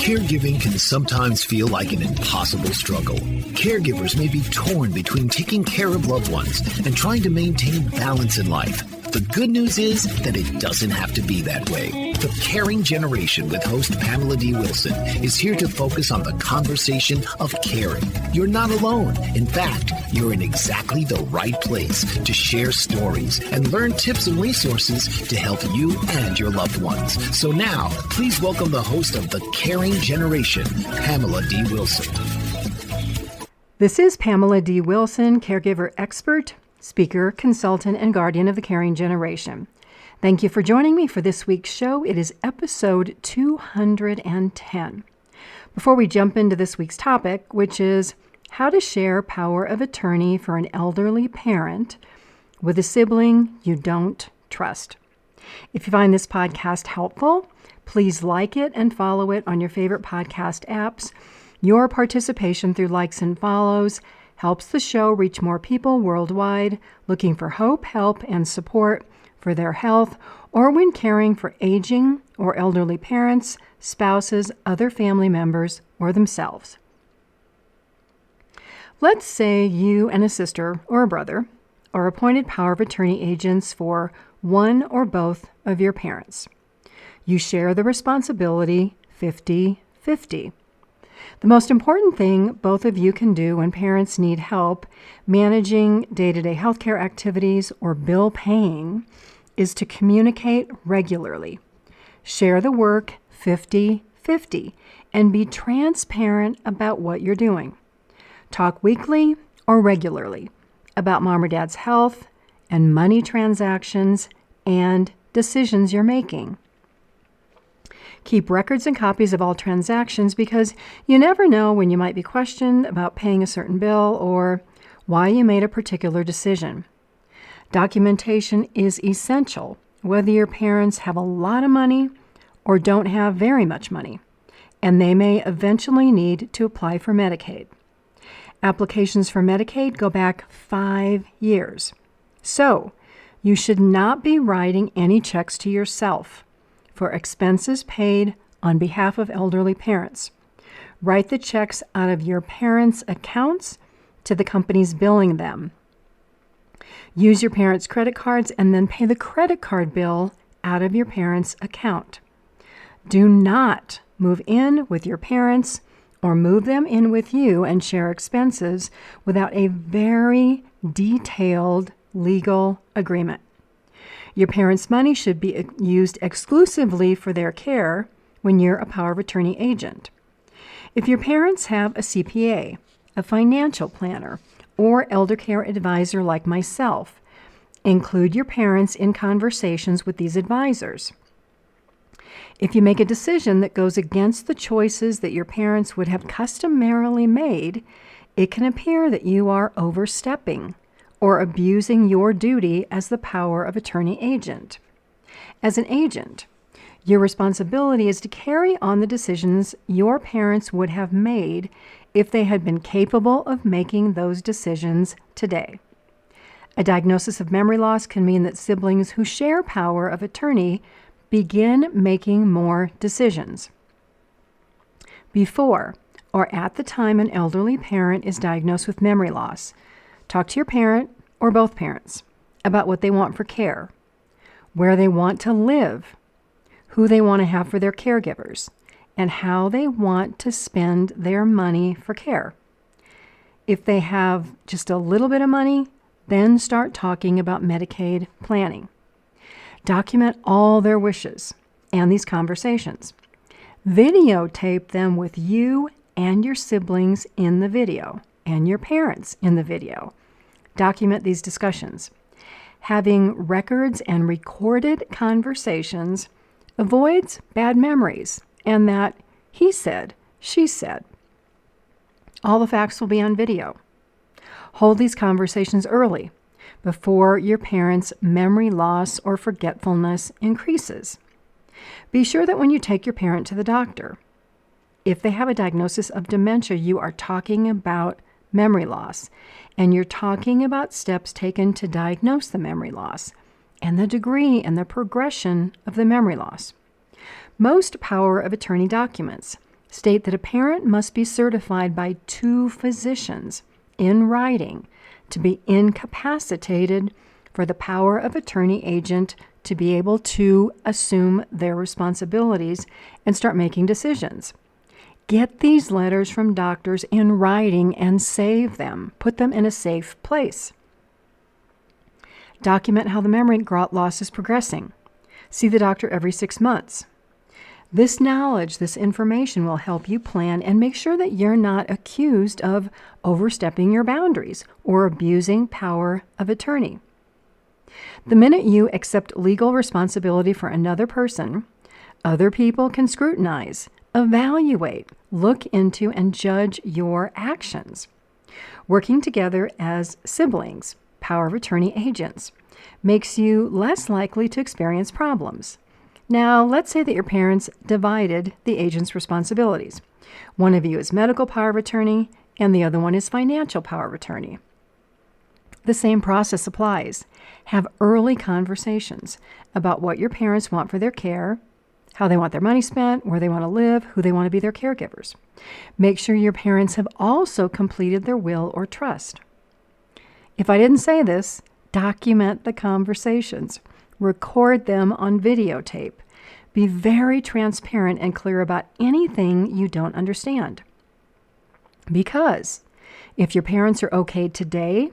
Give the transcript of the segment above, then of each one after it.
Caregiving can sometimes feel like an impossible struggle. Caregivers may be torn between taking care of loved ones and trying to maintain balance in life. The good news is that it doesn't have to be that way. The Caring Generation with host Pamela D Wilson is here to focus on the conversation of caring. You're not alone. In fact, you're in exactly the right place to share stories and learn tips and resources to help you and your loved ones. So now, please welcome the host of The Caring Generation, Pamela D Wilson. This is Pamela D Wilson, caregiver expert, speaker, consultant, and guardian of the Caring Generation. Thank you for joining me for this week's show. It is episode 210. Before we jump into this week's topic, which is how to share power of attorney for an elderly parent with a sibling you don't trust. If you find this podcast helpful, please like it and follow it on your favorite podcast apps. Your participation through likes and follows helps the show reach more people worldwide looking for hope, help, and support for their health or when caring for aging or elderly parents, spouses, other family members, or themselves. Let's say you and a sister or a brother are appointed power of attorney agents for one or both of your parents. You share the responsibility 50-50. The most important thing both of you can do when parents need help managing day-to-day healthcare activities or bill paying is to communicate regularly. Share the work 50-50 and be transparent about what you're doing. Talk weekly or regularly about mom or dad's health and money transactions and decisions you're making. Keep records and copies of all transactions because you never know when you might be questioned about paying a certain bill or why you made a particular decision. Documentation is essential, whether your parents have a lot of money or don't have very much money, and they may eventually need to apply for Medicaid. Applications for Medicaid go back 5 years. So, you should not be writing any checks to yourself for expenses paid on behalf of elderly parents. Write the checks out of your parents' accounts to the companies billing them. Use your parents' credit cards and then pay the credit card bill out of your parents' account. Do not move in with your parents or move them in with you and share expenses without a very detailed legal agreement. Your parents' money should be used exclusively for their care when you're a power of attorney agent. If your parents have a CPA, a financial planner, or elder care advisor like myself, include your parents in conversations with these advisors. If you make a decision that goes against the choices that your parents would have customarily made, it can appear that you are overstepping or abusing your duty as the power of attorney agent. As an agent, your responsibility is to carry on the decisions your parents would have made if they had been capable of making those decisions today. A diagnosis of memory loss can mean that siblings who share power of attorney begin making more decisions. Before or at the time an elderly parent is diagnosed with memory loss, talk to your parent or both parents about what they want for care, where they want to live, who they want to have for their caregivers, and how they want to spend their money for care. If they have just a little bit of money, then start talking about Medicaid planning. Document all their wishes and these conversations. Videotape them with you and your siblings in the video and your parents in the video. Document these discussions. Having records and recorded conversations avoids bad memories and that he said, she said. All the facts will be on video. Hold these conversations early, before your parents' memory loss or forgetfulness increases. Be sure that when you take your parent to the doctor, if they have a diagnosis of dementia, you are talking about memory loss, and you're talking about steps taken to diagnose the memory loss and the degree and the progression of the memory loss. Most power of attorney documents state that a parent must be certified by 2 physicians in writing to be incapacitated for the power of attorney agent to be able to assume their responsibilities and start making decisions. Get these letters from doctors in writing and save them. Put them in a safe place. Document how the memory loss is progressing. See the doctor every 6 months. This knowledge, this information will help you plan and make sure that you're not accused of overstepping your boundaries or abusing power of attorney. The minute you accept legal responsibility for another person, other people can scrutinize, evaluate, look into, and judge your actions. Working together as siblings, power of attorney agents, makes you less likely to experience problems. Now, let's say that your parents divided the agent's responsibilities. One of you is medical power of attorney, and the other one is financial power of attorney. The same process applies. Have early conversations about what your parents want for their care, how they want their money spent, where they want to live, who they want to be their caregivers. Make sure your parents have also completed their will or trust. If I didn't say this, document the conversations. Record them on videotape. Be very transparent and clear about anything you don't understand. Because if your parents are okay today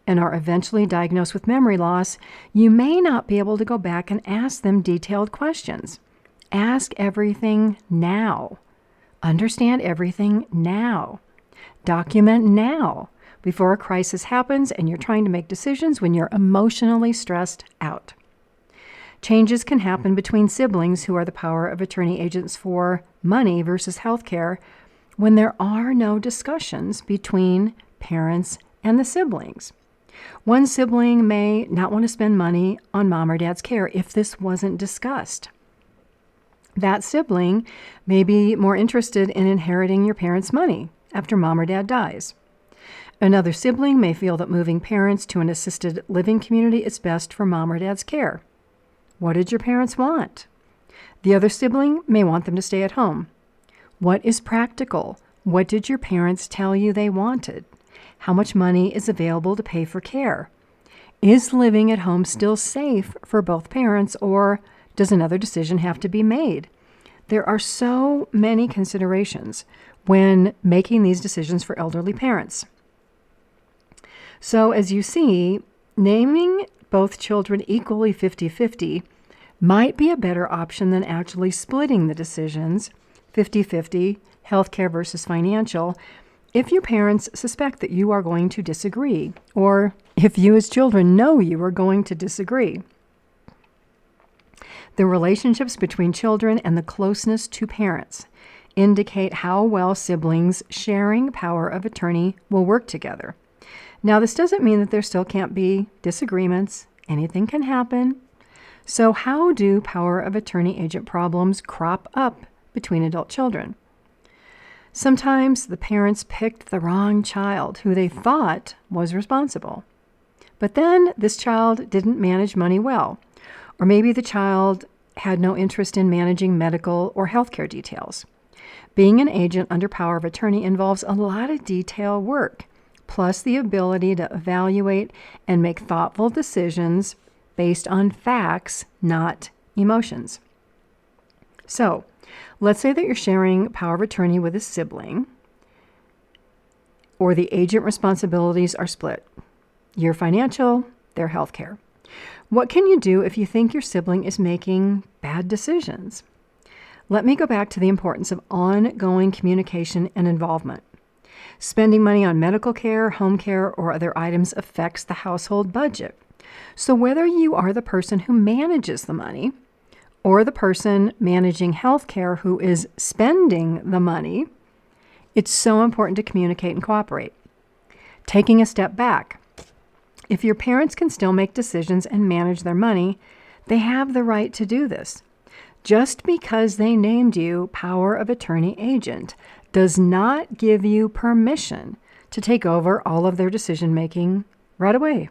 and are eventually diagnosed with memory loss, you may not be able to go back and ask them detailed questions. Ask everything now. Understand everything now. Document now before a crisis happens and you're trying to make decisions when you're emotionally stressed out. Changes can happen between siblings who are the power of attorney agents for money versus health care when there are no discussions between parents and the siblings. One sibling may not want to spend money on mom or dad's care if this wasn't discussed. That sibling may be more interested in inheriting your parents' money after mom or dad dies. Another sibling may feel that moving parents to an assisted living community is best for mom or dad's care. What did your parents want? The other sibling may want them to stay at home. What is practical? What did your parents tell you they wanted? How much money is available to pay for care? Is living at home still safe for both parents, or does another decision have to be made? There are so many considerations when making these decisions for elderly parents. So as you see, naming both children equally 50-50 might be a better option than actually splitting the decisions 50-50, healthcare versus financial, if your parents suspect that you are going to disagree, or if you as children know you are going to disagree. The relationships between children and the closeness to parents indicate how well siblings sharing power of attorney will work together. Now, this doesn't mean that there still can't be disagreements. Anything can happen. So how do power of attorney agent problems crop up between adult children? Sometimes the parents picked the wrong child who they thought was responsible. But then this child didn't manage money well, or maybe the child had no interest in managing medical or healthcare details. Being an agent under power of attorney involves a lot of detail work, plus the ability to evaluate and make thoughtful decisions based on facts, not emotions. So, let's say that you're sharing power of attorney with a sibling, or the agent responsibilities are split. Your financial, their healthcare. What can you do if you think your sibling is making bad decisions? Let me go back to the importance of ongoing communication and involvement. Spending money on medical care, home care, or other items affects the household budget. So whether you are the person who manages the money or the person managing health care who is spending the money, it's so important to communicate and cooperate. Taking a step back, if your parents can still make decisions and manage their money, they have the right to do this. Just because they named you power of attorney agent does not give you permission to take over all of their decision-making right away.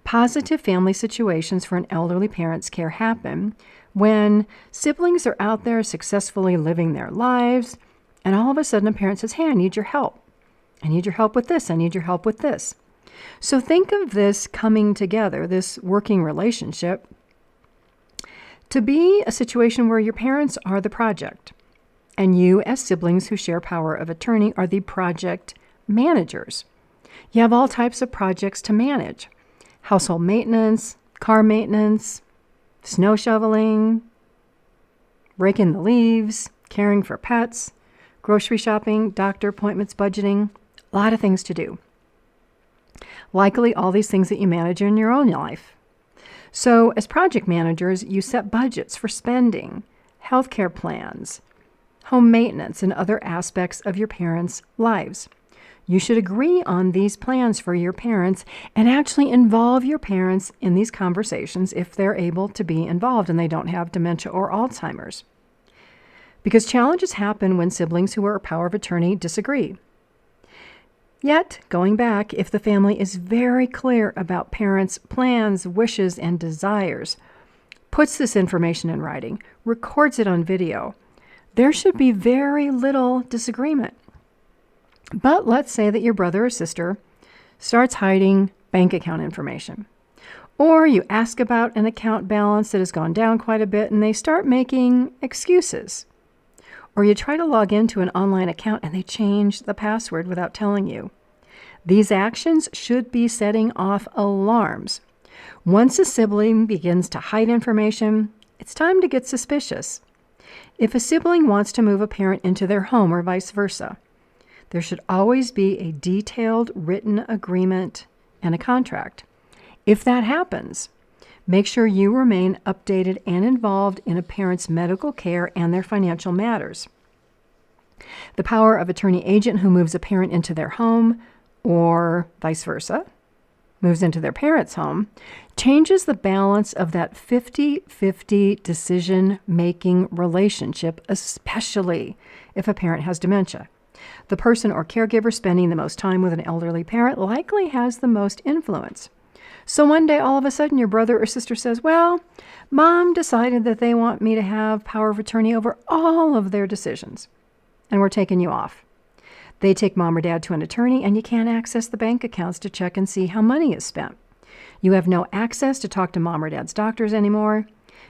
Positive family situations for an elderly parent's care happen when siblings are out there successfully living their lives, and all of a sudden a parent says, hey, I need your help. I need your help with this. I need your help with this. So think of this coming together, this working relationship, to be a situation where your parents are the project, and you as siblings who share power of attorney are the project managers. You have all types of projects to manage: household maintenance, car maintenance, snow shoveling, raking the leaves, caring for pets, grocery shopping, doctor appointments, budgeting, a lot of things to do. Likely all these things that you manage in your own life. So as project managers, you set budgets for spending, healthcare plans, home maintenance, and other aspects of your parents' lives. You should agree on these plans for your parents and actually involve your parents in these conversations if they're able to be involved and they don't have dementia or Alzheimer's. Because challenges happen when siblings who are power of attorney disagree. Yet, going back, if the family is very clear about parents' plans, wishes, and desires, puts this information in writing, records it on video, there should be very little disagreement. But let's say that your brother or sister starts hiding bank account information, or you ask about an account balance that has gone down quite a bit and they start making excuses. Or you try to log into an online account and they change the password without telling you. These actions should be setting off alarms. Once a sibling begins to hide information, it's time to get suspicious. If a sibling wants to move a parent into their home or vice versa, there should always be a detailed written agreement and a contract. If that happens, make sure you remain updated and involved in a parent's medical care and their financial matters. The power of attorney agent who moves a parent into their home, or vice versa, moves into their parent's home, changes the balance of that 50-50 decision-making relationship, especially if a parent has dementia. The person or caregiver spending the most time with an elderly parent likely has the most influence. So one day, all of a sudden, your brother or sister says, well, Mom decided that they want me to have power of attorney over all of their decisions, and we're taking you off. They take Mom or Dad to an attorney, and you can't access the bank accounts to check and see how money is spent. You have no access to talk to Mom or Dad's doctors anymore.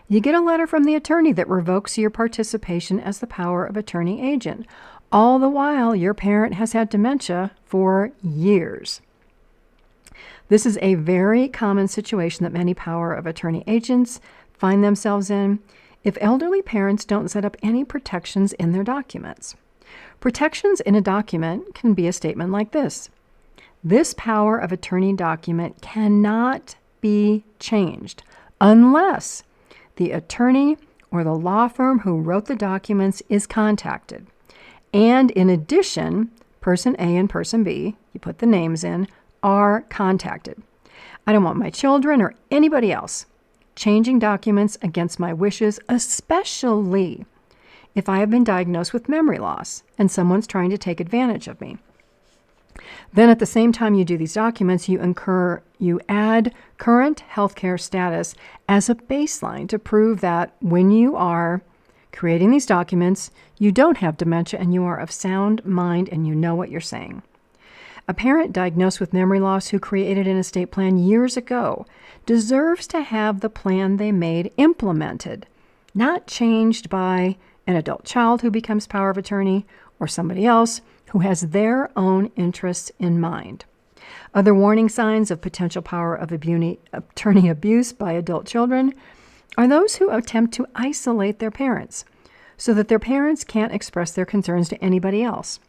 You get a letter from the attorney that revokes your participation as the power of attorney agent. All the while, your parent has had dementia for years. This is a very common situation that many power of attorney agents find themselves in if elderly parents don't set up any protections in their documents. Protections in a document can be a statement like this: this power of attorney document cannot be changed unless the attorney or the law firm who wrote the documents is contacted. And in addition, person A and person B, you put the names in, are contacted. I don't want my children or anybody else changing documents against my wishes, especially if I have been diagnosed with memory loss and someone's trying to take advantage of me. Then at the same time you do these documents, you add current healthcare status as a baseline to prove that when you are creating these documents, you don't have dementia and you are of sound mind and you know what you're saying. A parent diagnosed with memory loss who created an estate plan years ago deserves to have the plan they made implemented, not changed by an adult child who becomes power of attorney or somebody else who has their own interests in mind. Other warning signs of potential power of attorney abuse by adult children are those who attempt to isolate their parents so that their parents can't express their concerns to anybody else.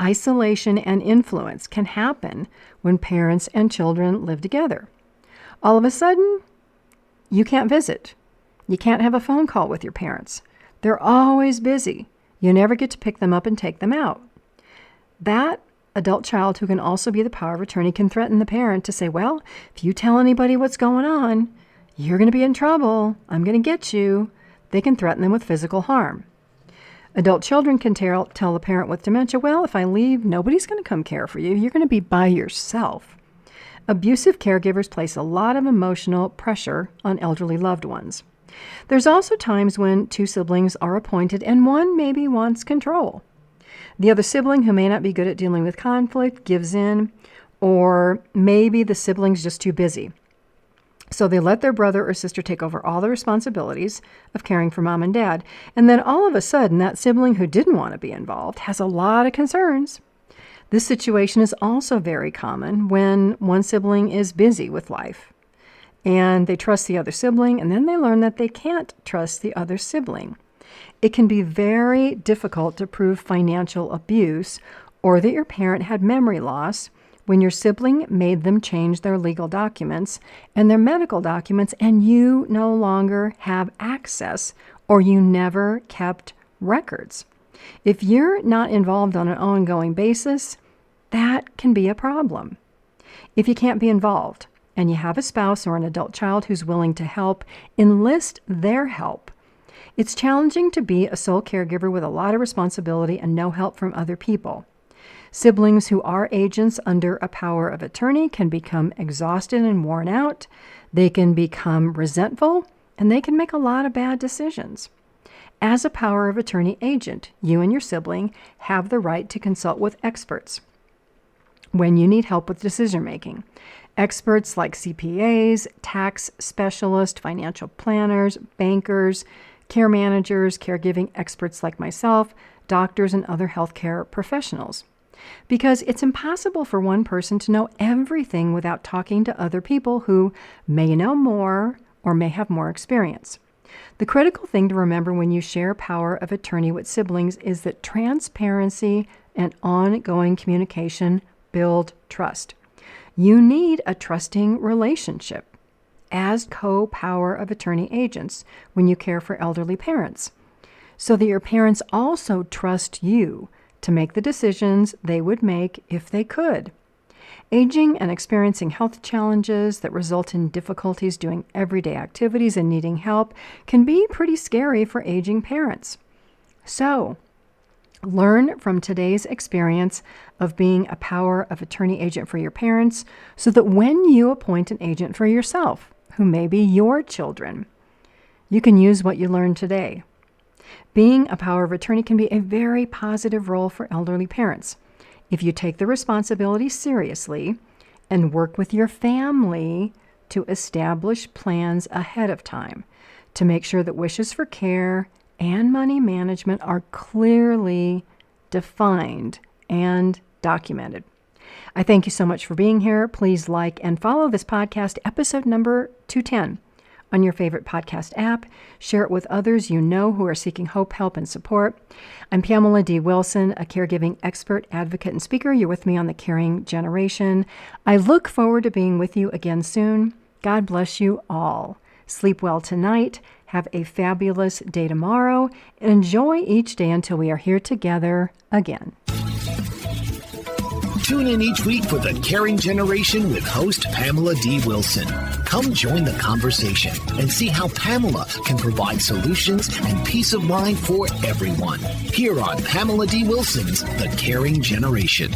Isolation and influence can happen when parents and children live together. All of a sudden, you can't visit. You can't have a phone call with your parents. They're always busy. You never get to pick them up and take them out. That adult child, who can also be the power of attorney, can threaten the parent to say, well, if you tell anybody what's going on, you're going to be in trouble. I'm going to get you. They can threaten them with physical harm. Adult children can tell the parent with dementia, well, if I leave, nobody's going to come care for you. You're going to be by yourself. Abusive caregivers place a lot of emotional pressure on elderly loved ones. There's also times when two siblings are appointed and one maybe wants control. The other sibling, who may not be good at dealing with conflict, gives in, or maybe the sibling's just too busy. So they let their brother or sister take over all the responsibilities of caring for mom and dad. And then all of a sudden, that sibling who didn't want to be involved has a lot of concerns. This situation is also very common when one sibling is busy with life and they trust the other sibling, and then they learn that they can't trust the other sibling. It can be very difficult to prove financial abuse or that your parent had memory loss when your sibling made them change their legal documents and their medical documents, and you no longer have access or you never kept records. If you're not involved on an ongoing basis, that can be a problem. If you can't be involved and you have a spouse or an adult child who's willing to help, enlist their help. It's challenging to be a sole caregiver with a lot of responsibility and no help from other people. Siblings who are agents under a power of attorney can become exhausted and worn out. They can become resentful, and they can make a lot of bad decisions. As a power of attorney agent, you and your sibling have the right to consult with experts when you need help with decision making. Experts like CPAs, tax specialists, financial planners, bankers, care managers, caregiving experts like myself, doctors, and other healthcare professionals. Because it's impossible for one person to know everything without talking to other people who may know more or may have more experience. The critical thing to remember when you share power of attorney with siblings is that transparency and ongoing communication build trust. You need a trusting relationship as co-power of attorney agents when you care for elderly parents, so that your parents also trust you to make the decisions they would make if they could. Aging and experiencing health challenges that result in difficulties doing everyday activities and needing help can be pretty scary for aging parents. So, learn from today's experience of being a power of attorney agent for your parents so that when you appoint an agent for yourself, who may be your children, you can use what you learned today. Being a power of attorney can be a very positive role for elderly parents if you take the responsibility seriously and work with your family to establish plans ahead of time to make sure that wishes for care and money management are clearly defined and documented. I thank you so much for being here. Please like and follow this podcast, episode number 210, on your favorite podcast app. Share it with others you know who are seeking hope, help, and support. I'm Pamela D Wilson, a caregiving expert, advocate, and speaker. You're with me on The Caring Generation. I look forward to being with you again soon. God bless you all. Sleep well tonight. Have a fabulous day tomorrow. And enjoy each day until we are here together again. Tune in each week for The Caring Generation with host Pamela D Wilson. Come join the conversation and see how Pamela can provide solutions and peace of mind for everyone. Here on Pamela D Wilson's The Caring Generation.